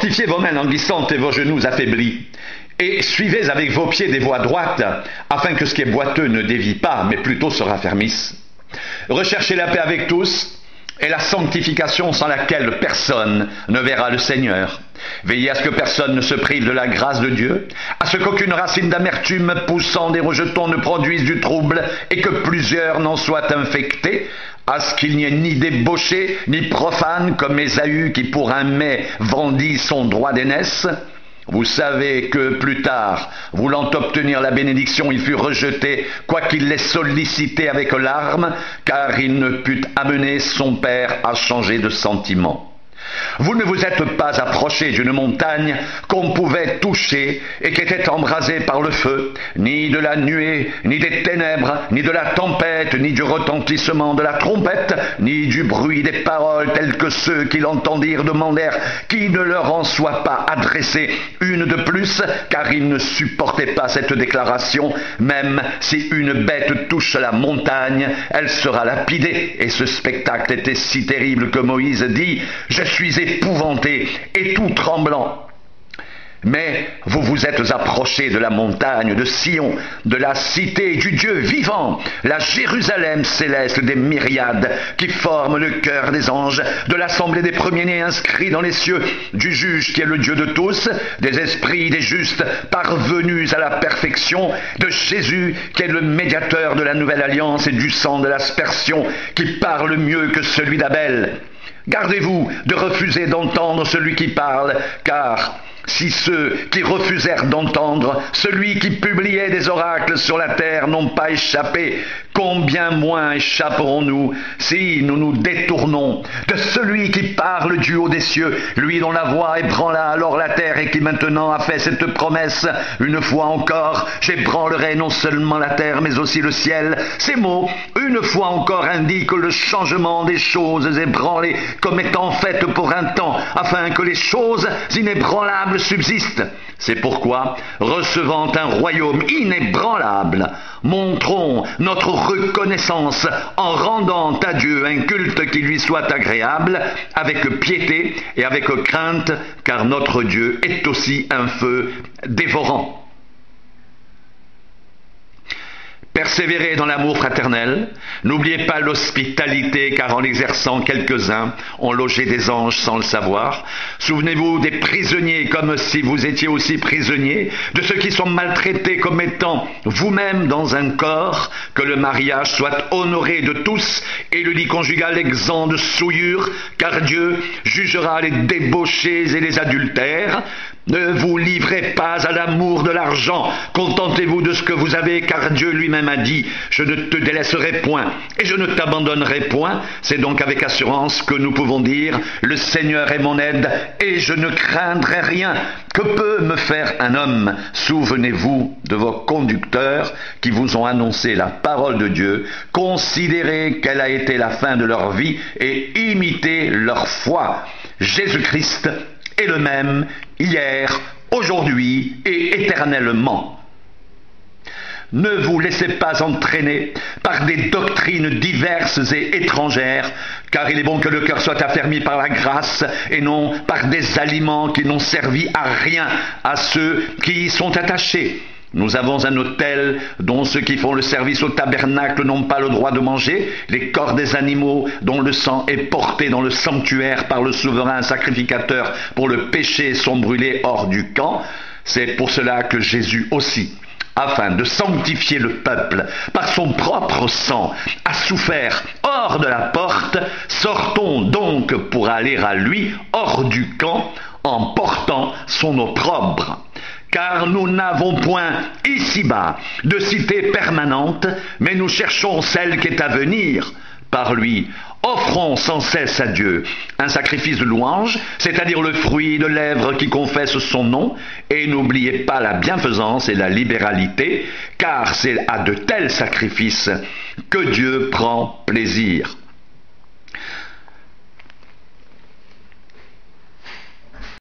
Fortifiez vos mains languissantes et vos genoux affaiblis, et suivez avec vos pieds des voies droites, afin que ce qui est boiteux ne dévie pas, mais plutôt se raffermisse. Recherchez la paix avec tous, et la sanctification sans laquelle personne ne verra le Seigneur. Veillez à ce que personne ne se prive de la grâce de Dieu, à ce qu'aucune racine d'amertume poussant des rejetons ne produise du trouble, et que plusieurs n'en soient infectés, à ce qu'il n'y ait ni débauché, ni profane, comme Ésaü qui pour un mets vendit son droit d'aînesse. Vous savez que plus tard, voulant obtenir la bénédiction, il fut rejeté, quoiqu'il l'ait sollicité avec larmes, car il ne put amener son père à changer de sentiment. Vous ne vous êtes pas approché d'une montagne qu'on pouvait toucher et qui était embrasée par le feu, ni de la nuée, ni des ténèbres, ni de la tempête, ni du retentissement de la trompette, ni du bruit des paroles telles que ceux qui l'entendirent demandèrent qu'il ne leur en soit pas adressé une de plus, car ils ne supportaient pas cette déclaration. Même si une bête touche la montagne, elle sera lapidée. Et ce spectacle était si terrible que Moïse dit « Je suis épouvanté et tout tremblant ». Mais vous vous êtes approchés de la montagne de Sion, de la cité du Dieu vivant, la Jérusalem céleste des myriades qui forment le cœur des anges, de l'assemblée des premiers-nés inscrits dans les cieux, du juge qui est le Dieu de tous, des esprits des justes parvenus à la perfection, de Jésus qui est le médiateur de la nouvelle alliance et du sang de l'aspersion qui parle mieux que celui d'Abel. Gardez-vous de refuser d'entendre celui qui parle, car si ceux qui refusèrent d'entendre celui qui publiait des oracles sur la terre n'ont pas échappé, combien moins échapperons-nous si nous nous détournons de celui qui parle du haut des cieux, lui dont la voix ébranla alors la terre et qui maintenant a fait cette promesse: une fois encore, j'ébranlerai non seulement la terre mais aussi le ciel. Ces mots, une fois encore, indiquent le changement des choses ébranlées comme étant faites pour un temps, afin que les choses inébranlables subsistent. C'est pourquoi, recevant un royaume inébranlable, montrons notre reconnaissance en rendant à Dieu un culte qui lui soit agréable, avec piété et avec crainte, car notre Dieu est aussi un feu dévorant. Persévérez dans l'amour fraternel, n'oubliez pas l'hospitalité, car en l'exerçant quelques-uns ont logé des anges sans le savoir. Souvenez-vous des prisonniers comme si vous étiez aussi prisonniers, de ceux qui sont maltraités comme étant vous-même dans un corps, que le mariage soit honoré de tous et le lit conjugal exempt de souillure, car Dieu jugera les débauchés et les adultères. Ne vous livrez pas à l'amour de l'argent, contentez-vous de ce que vous avez, car Dieu lui-même a dit « Je ne te délaisserai point et je ne t'abandonnerai point ». C'est donc avec assurance que nous pouvons dire « Le Seigneur est mon aide et je ne craindrai rien. Que peut me faire un homme ?» Souvenez-vous de vos conducteurs qui vous ont annoncé la parole de Dieu, considérez quelle a été la fin de leur vie et imitez leur foi. Jésus-Christ est le même hier, aujourd'hui et éternellement. Ne vous laissez pas entraîner par des doctrines diverses et étrangères, car il est bon que le cœur soit affermi par la grâce et non par des aliments qui n'ont servi à rien à ceux qui y sont attachés. Nous avons un autel dont ceux qui font le service au tabernacle n'ont pas le droit de manger, les corps des animaux dont le sang est porté dans le sanctuaire par le souverain sacrificateur pour le péché sont brûlés hors du camp. C'est pour cela que Jésus aussi, afin de sanctifier le peuple par son propre sang, a souffert hors de la porte. Sortons donc pour aller à lui hors du camp en portant son opprobre. Car nous n'avons point ici-bas de cité permanente, mais nous cherchons celle qui est à venir. Par lui, offrons sans cesse à Dieu un sacrifice de louange, c'est-à-dire le fruit de lèvres qui confessent son nom, et n'oubliez pas la bienfaisance et la libéralité, car c'est à de tels sacrifices que Dieu prend plaisir.